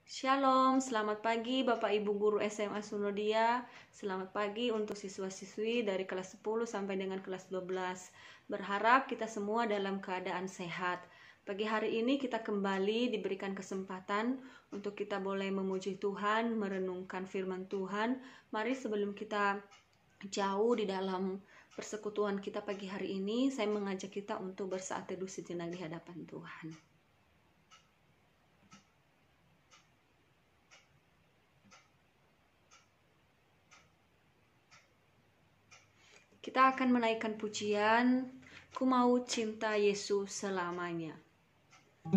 Shalom, selamat pagi Bapak Ibu Guru SMA Sunodia. Selamat pagi untuk siswa-siswi dari kelas 10 sampai dengan kelas 12. Berharap kita semua dalam keadaan sehat. Pagi hari ini kita kembali diberikan kesempatan untuk kita boleh memuji Tuhan, merenungkan firman Tuhan. Mari sebelum kita jauh di dalam persekutuan kita pagi hari ini, saya mengajak kita untuk bersaat teduh sejenak di hadapan Tuhan. Kita akan menaikkan pujian, Ku Mau Cinta Yesus Selamanya. Ku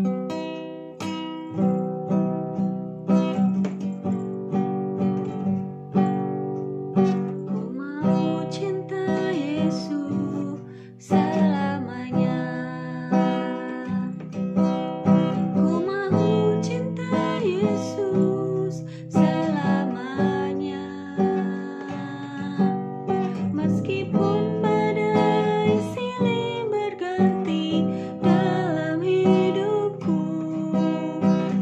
mau cinta Yesus selamanya. Ku mau cinta Yesus selamanya. Meskipun badai silih berganti dalam hidupku,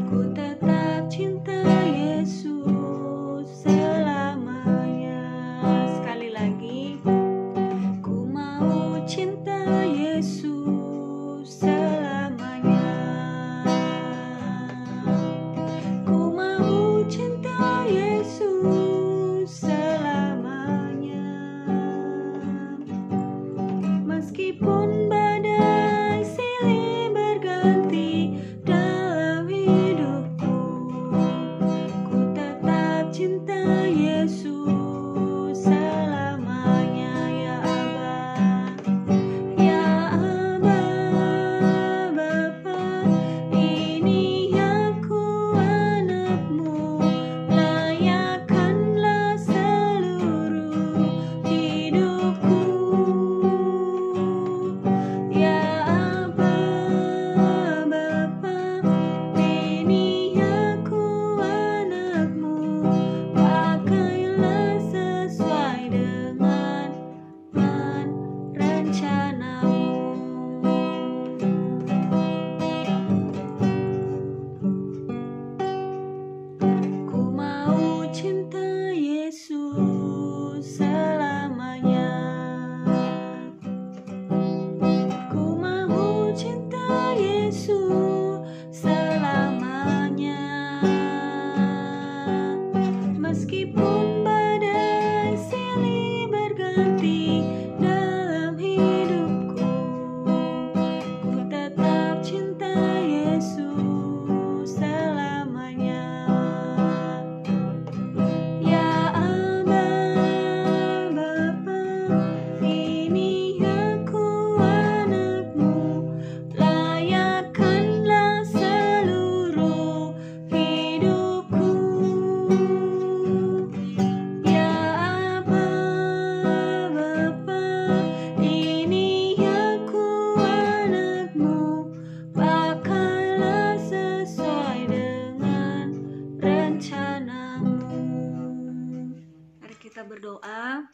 ku tetap cinta Yesus selamanya. Sekali lagi, ku mau cinta Yesus selamanya. Ku mau cinta Yesus selamanya. Meskipun badai silih berganti dalam hidupku, ku tetap cinta Yesus selamanya. Ya Aba, ya Aba, Bapa, ini aku anakmu, layakkanlah seluruh hidupku. Ya Aba, Bapa, ini aku anakmu, pakailah sesuai dengan rencanamu. Ku mau cinta Yesus selamanya. Ku mau cinta Yesus selamanya. Meskipun badai silih berganti dalam hidupku, ku tetap cinta Yesus selamanya. Ya Aba, Bapa, ini aku anakmu, layakkanlah seluruh hidupku. Ya Aba, Bapa, ini aku anakmu, pakailah sesuai dengan rencanamu. Mari kita berdoa.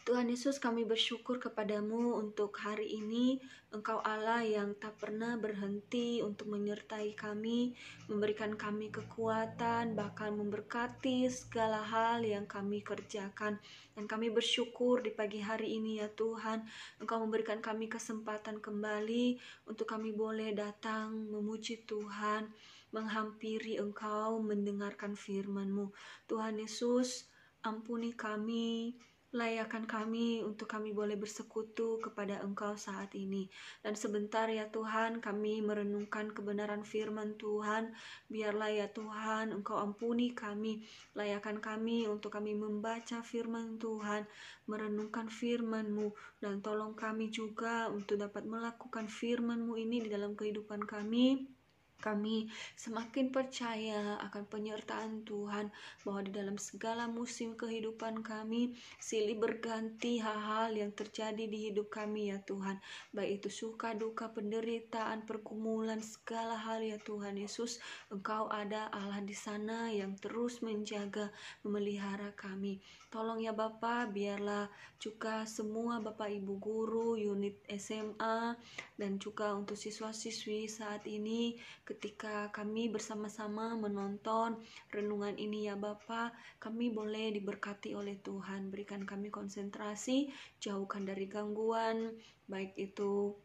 Tuhan Yesus, kami bersyukur kepadamu untuk hari ini. Engkau Allah yang tak pernah berhenti untuk menyertai kami, memberikan kami kekuatan, bahkan memberkati segala hal yang kami kerjakan. Dan kami bersyukur di pagi hari ini ya Tuhan, Engkau memberikan kami kesempatan kembali untuk kami boleh datang memuji Tuhan, menghampiri Engkau, mendengarkan firman-Mu. Tuhan Yesus, ampuni kami, layakkan kami untuk kami boleh bersekutu kepada Engkau saat ini. Dan sebentar ya Tuhan, kami merenungkan kebenaran firman Tuhan. Biarlah ya Tuhan, Engkau ampuni kami, layakkan kami untuk kami membaca firman Tuhan, merenungkan firman-Mu, dan tolong kami juga untuk dapat melakukan firman-Mu ini di dalam kehidupan kami. Kami semakin percaya akan penyertaan Tuhan, bahwa di dalam segala musim kehidupan kami silih berganti hal-hal yang terjadi di hidup kami ya Tuhan, baik itu suka duka, penderitaan, pergumulan, segala hal ya Tuhan Yesus, Engkau ada Allah di sana yang terus menjaga, memelihara kami. Tolong ya Bapa, biarlah juga semua Bapak Ibu guru unit SMA dan juga untuk siswa-siswi saat ini ketika kami bersama-sama menonton renungan ini ya Bapa, kami boleh diberkati oleh Tuhan. Berikan kami konsentrasi, jauhkan dari gangguan, baik itu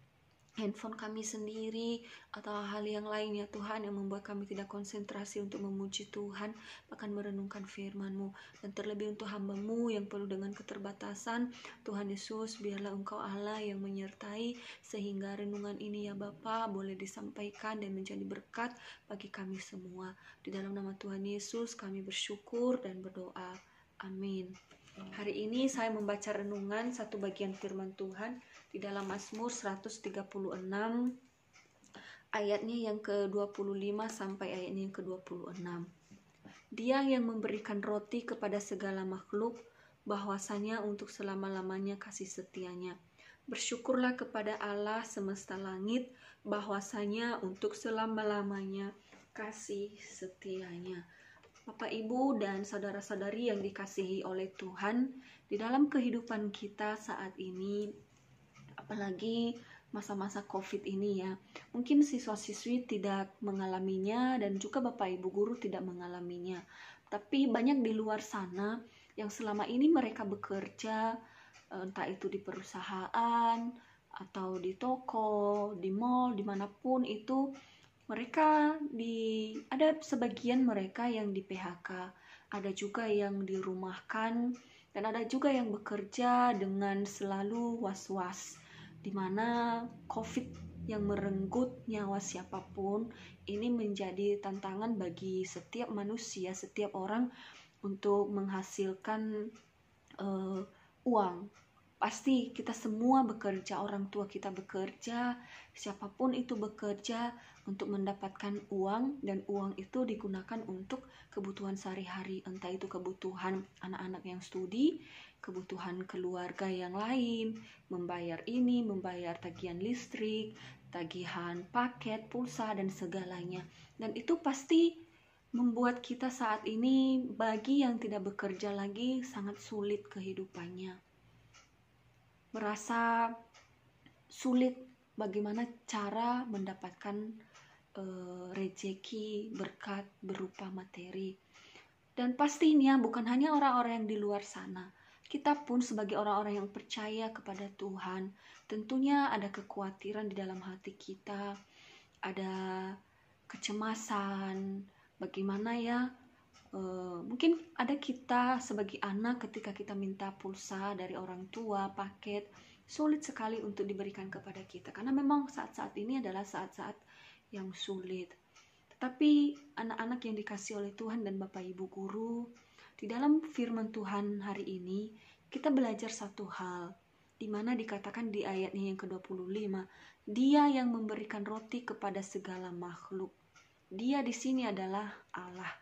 handphone kami sendiri atau hal yang lain ya Tuhan yang membuat kami tidak konsentrasi untuk memuji Tuhan, bahkan merenungkan firman-Mu. Dan terlebih untuk hamba-Mu yang penuh dengan keterbatasan, Tuhan Yesus, biarlah Engkau Allah yang menyertai sehingga renungan ini ya Bapa boleh disampaikan dan menjadi berkat bagi kami semua. Di dalam nama Tuhan Yesus kami bersyukur dan berdoa. Amin. Hari ini saya membaca renungan satu bagian firman Tuhan di dalam Mazmur 136 ayatnya yang ke-25 sampai ayatnya yang ke-26. Dia yang memberikan roti kepada segala makhluk, bahwasanya untuk selama-lamanya kasih setianya. Bersyukurlah kepada Allah semesta langit, bahwasanya untuk selama-lamanya kasih setianya. Bapak, Ibu, dan saudara-saudari yang dikasihi oleh Tuhan, di dalam kehidupan kita saat ini, apalagi masa-masa COVID ini ya, mungkin siswa-siswi tidak mengalaminya dan juga Bapak Ibu guru tidak mengalaminya. Tapi banyak di luar sana yang selama ini mereka bekerja, entah itu di perusahaan atau di toko, di mall, dimanapun itu, ada sebagian mereka yang di PHK, ada juga yang dirumahkan, dan ada juga yang bekerja dengan selalu was-was, di mana COVID yang merenggut nyawa siapapun ini menjadi tantangan bagi setiap manusia, setiap orang untuk menghasilkan uang. Pasti kita semua bekerja, orang tua kita bekerja, siapapun itu bekerja untuk mendapatkan uang, dan uang itu digunakan untuk kebutuhan sehari-hari, entah itu kebutuhan anak-anak yang studi, kebutuhan keluarga yang lain, membayar ini, membayar tagihan listrik, tagihan paket, pulsa, dan segalanya. Dan itu pasti membuat kita saat ini, bagi yang tidak bekerja lagi, sangat sulit kehidupannya. Merasa sulit bagaimana cara mendapatkan rezeki, berkat berupa materi. Dan pastinya bukan hanya orang-orang yang di luar sana, kita pun sebagai orang-orang yang percaya kepada Tuhan, tentunya ada kekhawatiran di dalam hati kita, ada kecemasan, bagaimana ya, mungkin ada kita sebagai anak ketika kita minta pulsa dari orang tua, paket, sulit sekali untuk diberikan kepada kita, karena memang saat-saat ini adalah saat-saat yang sulit. Tetapi anak-anak yang dikasih oleh Tuhan dan Bapak Ibu guru, di dalam firman Tuhan hari ini kita belajar satu hal, di mana dikatakan di ayatnya yang ke-25, Dia yang memberikan roti kepada segala makhluk. Dia di sini adalah Allah.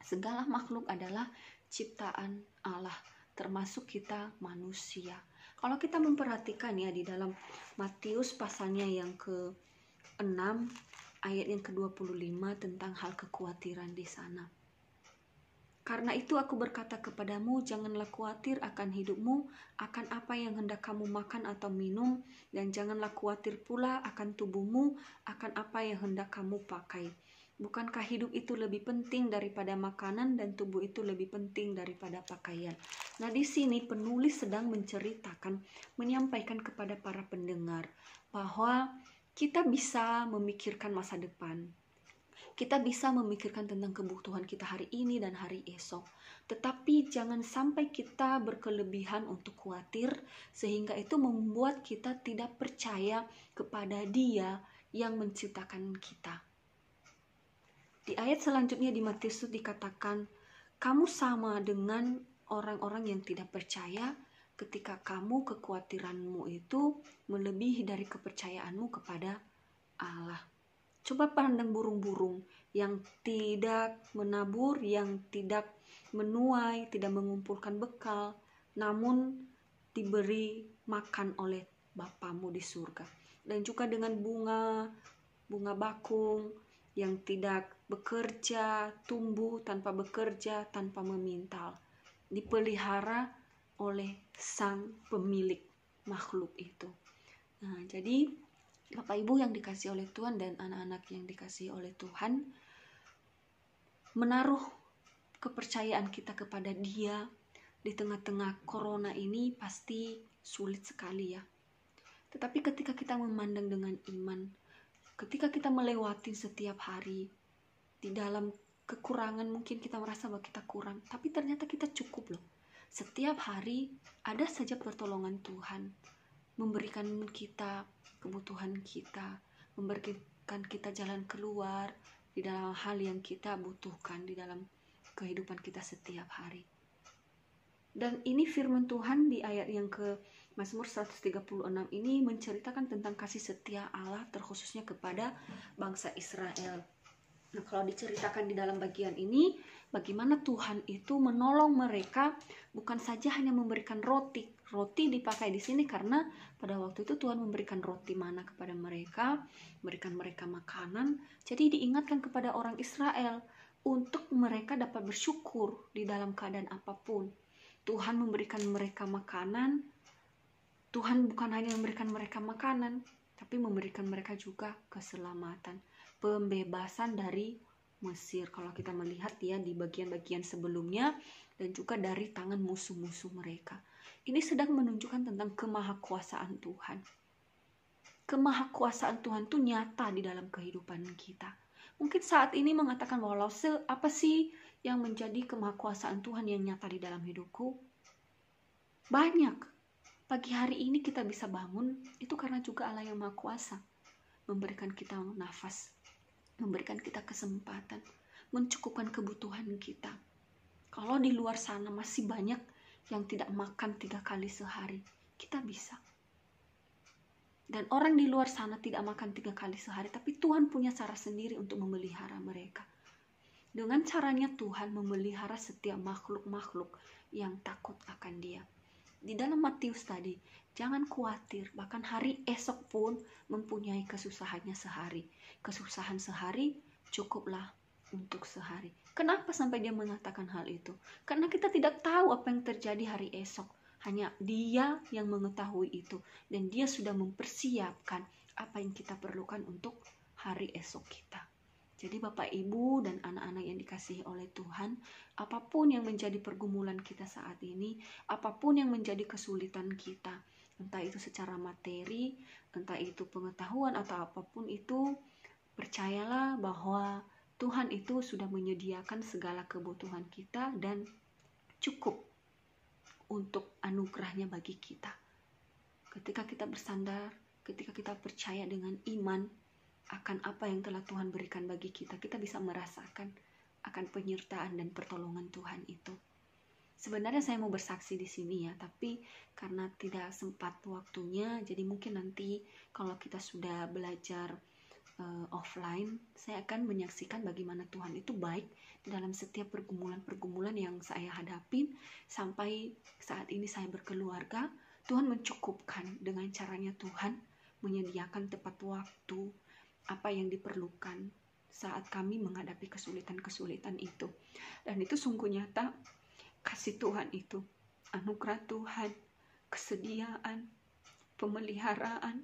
Segala makhluk adalah ciptaan Allah, termasuk kita manusia. Kalau kita memperhatikan ya di dalam Matius pasalnya yang ke-6 ayat yang ke-25 tentang hal kekhawatiran di sana. Karena itu aku berkata kepadamu, janganlah khawatir akan hidupmu, akan apa yang hendak kamu makan atau minum, dan janganlah khawatir pula akan tubuhmu, akan apa yang hendak kamu pakai. Bukankah hidup itu lebih penting daripada makanan dan tubuh itu lebih penting daripada pakaian? Nah, di sini penulis sedang menceritakan, menyampaikan kepada para pendengar bahwa kita bisa memikirkan masa depan. Kita bisa memikirkan tentang kebutuhan kita hari ini dan hari esok. Tetapi jangan sampai kita berkelebihan untuk khawatir, sehingga itu membuat kita tidak percaya kepada Dia yang menciptakan kita. Di ayat selanjutnya di Matius dikatakan, kamu sama dengan orang-orang yang tidak percaya ketika kamu kekhawatiranmu itu melebihi dari kepercayaanmu kepada Allah. Coba pandang burung-burung yang tidak menabur, yang tidak menuai, tidak mengumpulkan bekal, namun diberi makan oleh Bapamu di surga. Dan juga dengan bunga bakung yang tidak bekerja, tumbuh tanpa bekerja, tanpa memintal, dipelihara oleh sang pemilik makhluk itu. Nah, jadi Bapak Ibu yang dikasihi oleh Tuhan dan anak-anak yang dikasihi oleh Tuhan, menaruh kepercayaan kita kepada Dia di tengah-tengah corona ini pasti sulit sekali ya. Tetapi ketika kita memandang dengan iman, ketika kita melewati setiap hari, di dalam kekurangan mungkin kita merasa bahwa kita kurang, tapi ternyata kita cukup loh. Setiap hari ada saja pertolongan Tuhan, memberikan kita kebutuhan kita, memberikan kita jalan keluar di dalam hal yang kita butuhkan di dalam kehidupan kita setiap hari. Dan ini firman Tuhan di ayat yang ke Mazmur 136 ini menceritakan tentang kasih setia Allah terkhususnya kepada bangsa Israel. Nah, kalau diceritakan di dalam bagian ini, bagaimana Tuhan itu menolong mereka, bukan saja hanya memberikan roti. Roti dipakai di sini karena pada waktu itu Tuhan memberikan roti mana kepada mereka, memberikan mereka makanan. Jadi diingatkan kepada orang Israel untuk mereka dapat bersyukur di dalam keadaan apapun. Tuhan memberikan mereka makanan. Tuhan bukan hanya memberikan mereka makanan, tapi memberikan mereka juga keselamatan, pembebasan dari Mesir. Kalau kita melihat ya di bagian-bagian sebelumnya, dan juga dari tangan musuh-musuh mereka. Ini sedang menunjukkan tentang kemahakuasaan Tuhan. Kemahakuasaan Tuhan itu nyata di dalam kehidupan kita. Mungkin saat ini mengatakan bahwa apa sih yang menjadi kemahakuasaan Tuhan yang nyata di dalam hidupku? Banyak. Pagi hari ini kita bisa bangun, itu karena juga Allah yang Maha Kuasa memberikan kita nafas, memberikan kita kesempatan, mencukupkan kebutuhan kita. Kalau di luar sana masih banyak yang tidak makan 3 kali sehari, kita bisa. Dan orang di luar sana tidak makan 3 kali sehari, tapi Tuhan punya cara sendiri untuk memelihara mereka. Dengan caranya Tuhan memelihara setiap makhluk-makhluk yang takut akan Dia. Di dalam Matius tadi, jangan khawatir, bahkan hari esok pun mempunyai kesusahannya sehari. Kesusahan sehari cukuplah untuk sehari. Kenapa sampai Dia mengatakan hal itu? Karena kita tidak tahu apa yang terjadi hari esok. Hanya Dia yang mengetahui itu. Dan Dia sudah mempersiapkan apa yang kita perlukan untuk hari esok kita. Jadi Bapak Ibu dan anak-anak yang dikasihi oleh Tuhan, apapun yang menjadi pergumulan kita saat ini, apapun yang menjadi kesulitan kita, entah itu secara materi, entah itu pengetahuan atau apapun itu, percayalah bahwa Tuhan itu sudah menyediakan segala kebutuhan kita dan cukup untuk anugerahnya bagi kita. Ketika kita bersandar, ketika kita percaya dengan iman akan apa yang telah Tuhan berikan bagi kita, kita bisa merasakan akan penyertaan dan pertolongan Tuhan itu. Sebenarnya saya mau bersaksi di sini ya, tapi karena tidak sempat waktunya, jadi mungkin nanti kalau kita sudah belajar offline, saya akan menyaksikan bagaimana Tuhan itu baik di dalam setiap pergumulan-pergumulan yang saya hadapin. Sampai saat ini saya berkeluarga, Tuhan mencukupkan dengan caranya Tuhan menyediakan tepat waktu, apa yang diperlukan saat kami menghadapi kesulitan-kesulitan itu. Dan itu sungguh nyata, kasih Tuhan itu, anugerah Tuhan, kesediaan, pemeliharaan,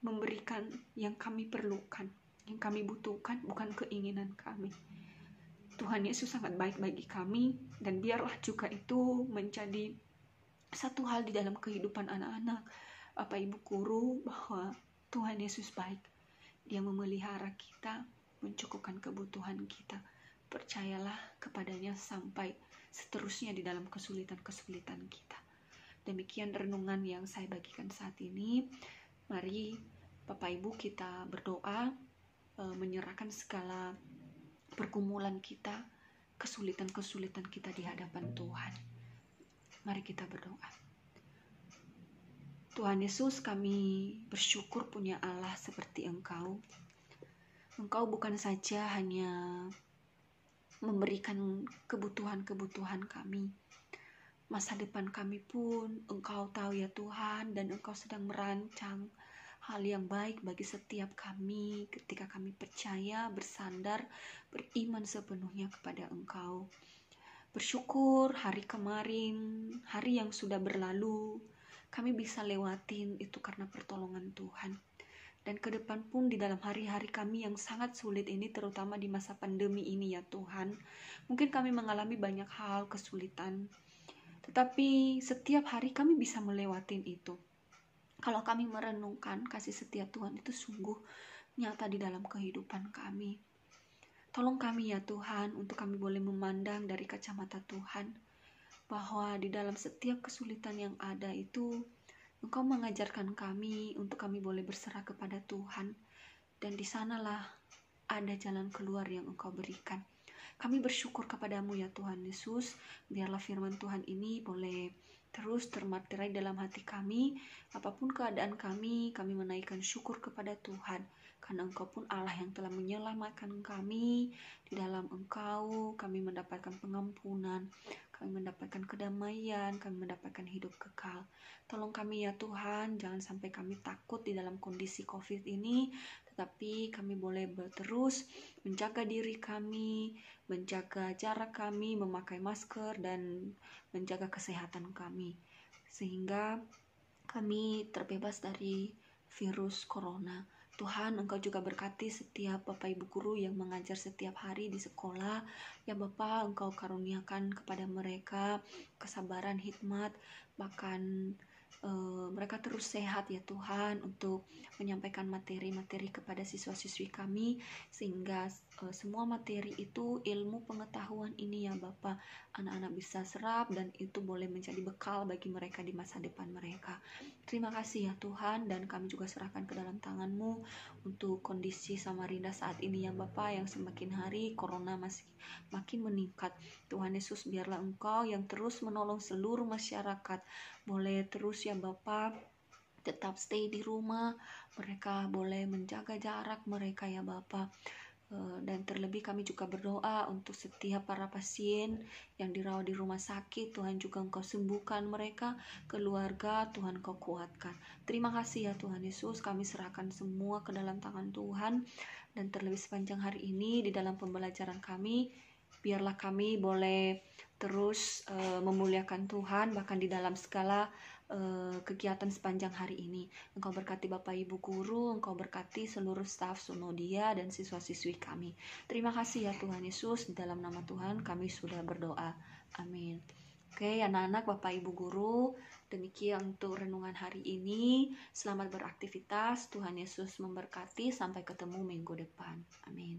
memberikan yang kami perlukan, yang kami butuhkan, bukan keinginan kami. Tuhan Yesus sangat baik bagi kami, dan biarlah juga itu menjadi satu hal di dalam kehidupan anak-anak, Bapak Ibu guru, bahwa Tuhan Yesus baik. Dia memelihara kita, mencukupkan kebutuhan kita. Percayalah kepadanya sampai seterusnya di dalam kesulitan-kesulitan kita. Demikian renungan yang saya bagikan saat ini. Mari Bapak Ibu kita berdoa, menyerahkan segala pergumulan kita, kesulitan-kesulitan kita di hadapan Tuhan. Mari kita berdoa. Tuhan Yesus, kami bersyukur punya Allah seperti Engkau. Engkau bukan saja hanya memberikan kebutuhan-kebutuhan kami, masa depan kami pun Engkau tahu ya Tuhan, dan Engkau sedang merancang hal yang baik bagi setiap kami ketika kami percaya, bersandar, beriman sepenuhnya kepada Engkau. Bersyukur hari kemarin, hari yang sudah berlalu, kami bisa lewatin itu karena pertolongan Tuhan. dan ke depan pun di dalam hari-hari kami yang sangat sulit ini, terutama di masa pandemi ini ya Tuhan. Mungkin kami mengalami banyak hal kesulitan, tetapi setiap hari kami bisa melewatin itu. Kalau kami merenungkan kasih setia Tuhan itu sungguh nyata di dalam kehidupan kami. Tolong kami ya Tuhan, untuk kami boleh memandang dari kacamata Tuhan, bahwa di dalam setiap kesulitan yang ada itu, Engkau mengajarkan kami untuk kami boleh berserah kepada Tuhan, dan di sanalah ada jalan keluar yang Engkau berikan. Kami bersyukur kepadamu ya Tuhan Yesus, biarlah firman Tuhan ini boleh terus termaterai dalam hati kami. Apapun keadaan kami menaikkan syukur kepada Tuhan, karena Engkau pun Allah yang telah menyelamatkan kami. Di dalam Engkau kami mendapatkan pengampunan, kami mendapatkan kedamaian, kami mendapatkan hidup kekal. Tolong kami ya Tuhan, jangan sampai kami takut di dalam kondisi COVID ini, tetapi kami boleh terus menjaga diri kami, menjaga jarak kami, memakai masker, dan menjaga kesehatan kami, sehingga kami terbebas dari virus corona. Tuhan, Engkau juga berkati setiap Bapak Ibu guru yang mengajar setiap hari di sekolah. Ya Bapak, Engkau karuniakan kepada mereka kesabaran, hikmat, bahkan mereka terus sehat ya Tuhan, untuk menyampaikan materi-materi kepada siswa-siswi kami, sehingga semua materi itu, ilmu pengetahuan ini ya Bapak, anak-anak bisa serap dan itu boleh menjadi bekal bagi mereka di masa depan mereka. Terima kasih ya Tuhan, dan kami juga serahkan ke dalam tangan-Mu untuk kondisi Samarinda saat ini ya Bapak, yang semakin hari corona masih makin meningkat. Tuhan Yesus, biarlah Engkau yang terus menolong seluruh masyarakat boleh terus ya Bapak tetap stay di rumah, mereka boleh menjaga jarak mereka ya Bapak. Dan terlebih kami juga berdoa untuk setiap para pasien yang dirawat di rumah sakit. Tuhan juga Engkau sembuhkan mereka, keluarga Tuhan Engkau kuatkan. Terima kasih ya Tuhan Yesus, kami serahkan semua ke dalam tangan Tuhan. Dan terlebih sepanjang hari ini di dalam pembelajaran kami, biarlah kami boleh terus memuliakan Tuhan, bahkan di dalam segala kegiatan sepanjang hari ini. Engkau berkati Bapak Ibu guru, Engkau berkati seluruh staf Sunodia dan siswa-siswi kami. Terima kasih ya Tuhan Yesus, di dalam nama Tuhan kami sudah berdoa. Amin. Oke anak-anak, Bapak Ibu guru, demikian untuk renungan hari ini. Selamat beraktivitas, Tuhan Yesus memberkati, sampai ketemu minggu depan. Amin.